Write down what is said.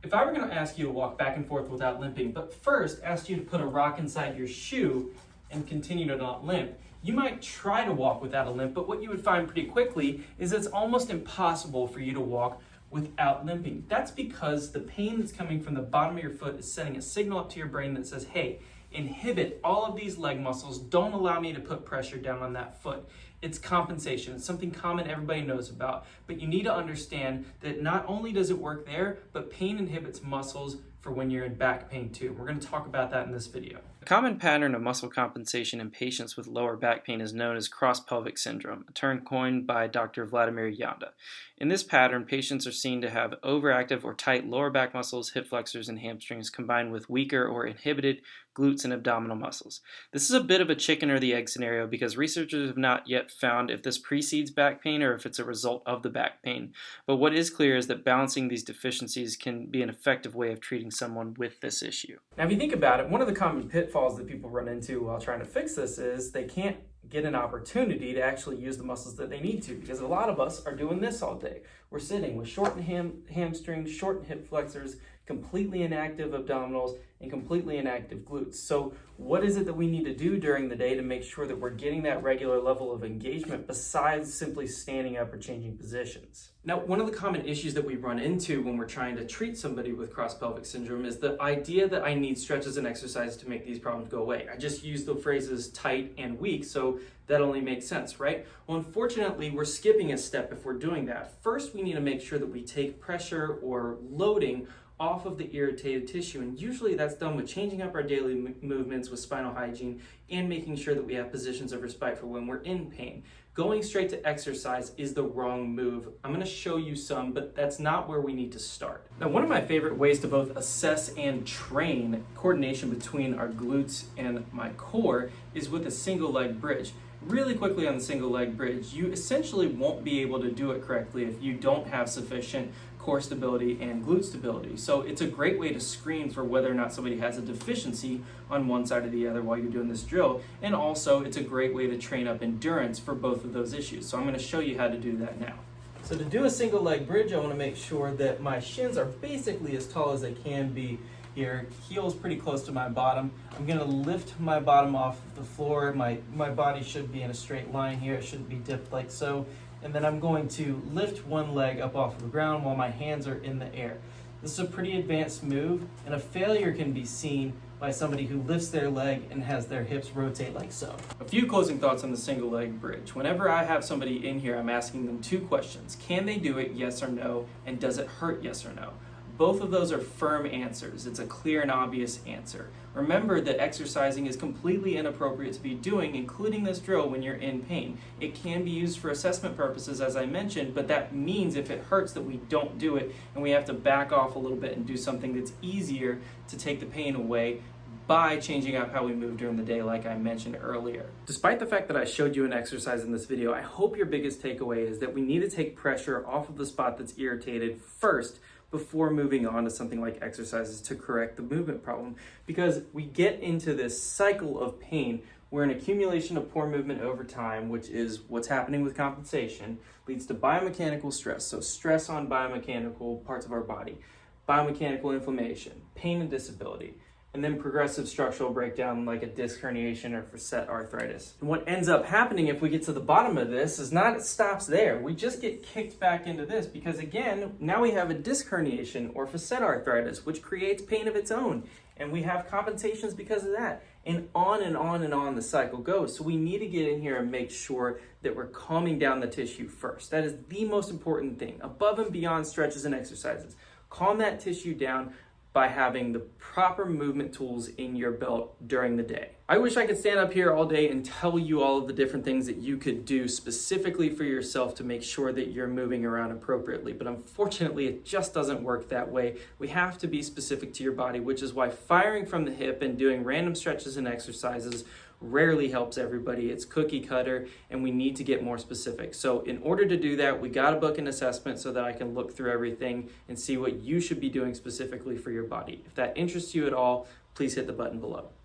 If I were going to ask you to walk back and forth without limping, but first asked you to put a rock inside your shoe and continue to not limp, you might try to walk without a limp, but what you would find pretty quickly is it's almost impossible for you to walk without limping. That's because the pain that's coming from the bottom of your foot is sending a signal up to your brain that says, hey, inhibit all of these leg muscles, don't allow me to put pressure down on that foot. It's compensation. It's something common everybody knows about, but you need to understand that not only does it work there, but pain inhibits muscles for when you're in back pain too. We're going to talk about that in this video. A common pattern of muscle compensation in patients with lower back pain is known as cross-pelvic syndrome, a term coined by Dr. Vladimir Yanda. In this pattern, patients are seen to have overactive or tight lower back muscles, hip flexors, and hamstrings combined with weaker or inhibited glutes and abdominal muscles. This is a bit of a chicken or the egg scenario because researchers have not yet found if this precedes back pain or if it's a result of the back pain. But what is clear is that balancing these deficiencies can be an effective way of treating someone with this issue. Now, if you think about it, one of the common pitfalls that people run into while trying to fix this is they can't get an opportunity to actually use the muscles that they need to, because a lot of us are doing this all day. We're sitting with shortened hamstrings, shortened hip flexors, completely inactive abdominals, and completely inactive glutes. So what is it that we need to do during the day to make sure that we're getting that regular level of engagement besides simply standing up or changing positions? Now, one of the common issues that we run into when we're trying to treat somebody with cross-pelvic syndrome is the idea that I need stretches and exercise to make these problems go away. I just use the phrases tight and weak, so that only makes sense, right? Well, unfortunately, we're skipping a step if we're doing that. First, we need to make sure that we take pressure or loading off of the irritated tissue, and usually that's done with changing up our daily movements with spinal hygiene and making sure that we have positions of respite for when we're in pain. Going straight to exercise is the wrong move. I'm going to show you some, but that's not where we need to start. Now, one of my favorite ways to both assess and train coordination between our glutes and my core is with a single leg bridge. Really quickly on the single leg bridge, you essentially won't be able to do it correctly if you don't have sufficient core stability and glute stability. So it's a great way to screen for whether or not somebody has a deficiency on one side or the other while you're doing this drill. And also it's a great way to train up endurance for both of those issues. So I'm going to show you how to do that now. So to do a single leg bridge, I want to make sure that my shins are basically as tall as they can be here. Heel's pretty close to my bottom. I'm going to lift my bottom off the floor. My body should be in a straight line here. It shouldn't be dipped like so. And then I'm going to lift one leg up off of the ground while my hands are in the air. This is a pretty advanced move, and a failure can be seen by somebody who lifts their leg and has their hips rotate like so. A few closing thoughts on the single leg bridge. Whenever I have somebody in here, I'm asking them two questions. Can they do it, yes or no? And does it hurt, yes or no? Both of those are firm answers. It's a clear and obvious answer. Remember that exercising is completely inappropriate to be doing, including this drill, when you're in pain. It can be used for assessment purposes, as I mentioned, but that means if it hurts that we don't do it, and we have to back off a little bit and do something that's easier to take the pain away by changing up how we move during the day, like I mentioned earlier. Despite the fact that I showed you an exercise in this video, I hope your biggest takeaway is that we need to take pressure off of the spot that's irritated first before moving on to something like exercises to correct the movement problem, because we get into this cycle of pain where an accumulation of poor movement over time, which is what's happening with compensation, leads to biomechanical stress. So stress on biomechanical parts of our body, biomechanical inflammation, pain and disability, and then progressive structural breakdown like a disc herniation or facet arthritis. And what ends up happening if we get to the bottom of this is not it stops there. We just get kicked back into this because, again, now we have a disc herniation or facet arthritis, which creates pain of its own. And we have compensations because of that. And on and on and on the cycle goes. So we need to get in here and make sure that we're calming down the tissue first. That is the most important thing, above and beyond stretches and exercises. Calm that tissue down by having the proper movement tools in your belt during the day. I wish I could stand up here all day and tell you all of the different things that you could do specifically for yourself to make sure that you're moving around appropriately, but unfortunately it just doesn't work that way. We have to be specific to your body, which is why firing from the hip and doing random stretches and exercises rarely helps everybody. It's cookie cutter, and we need to get more specific. So in order to do that, we got to book an assessment so that I can look through everything and see what you should be doing specifically for your body. If that interests you at all, please hit the button below.